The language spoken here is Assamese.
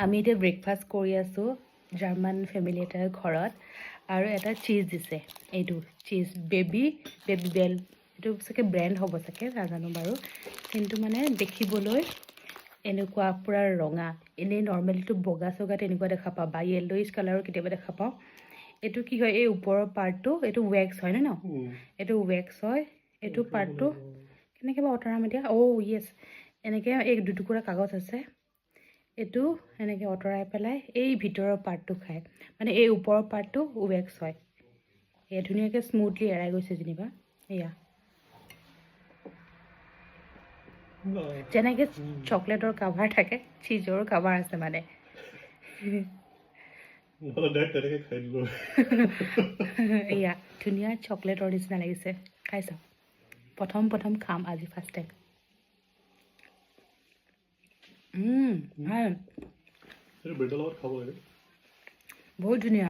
আমি এতিয়া ব্ৰেকফাষ্ট কৰি আছোঁ জাৰ্মান ফেমিলি এটাৰ ঘৰত আৰু এটা চীজ দিছে এইটো চীজ বেবী বেল এইটো চাগে ব্ৰেণ্ড হ'ব চাগে নাজানো বাৰু কিন্তু মানে দেখিবলৈ এনেকুৱা পূৰা ৰঙা এনেই নৰ্মেলিটো বগা চগা তেনেকুৱা দেখা পাওঁ বা য়েল্ল'ইছ কালাৰৰ কেতিয়াবা দেখা পাওঁ এইটো কি হয় এই ওপৰৰ পাৰ্টটো এইটো ৱেক্স হয় ন এইটো ৱেক্স হয় এইটো পাৰ্টটো কেনেকৈ বা অঁতৰাম এতিয়া য়েছ এনেকৈ এই দুটুকুৰা কাগজ আছে এইটো এনেকৈ অঁতৰাই পেলাই এই ভিতৰৰ পাৰ্টটো খায় মানে এই ওপৰৰ পাৰ্টটো ৱেক্স হয় এয়া ধুনীয়াকৈ স্মুথলি এৰাই গৈছে যেনিবা এয়া যেনেকৈ চকলেটৰ কাভাৰ থাকে চীজৰো কাভাৰ আছে মানে এয়া ধুনীয়া চকলেটৰ নিচিনা লাগিছে খাই চাওঁ প্ৰথম খাম আজি ফাৰ্ষ্ট টাইম ভাল বহুত ধুনীয়া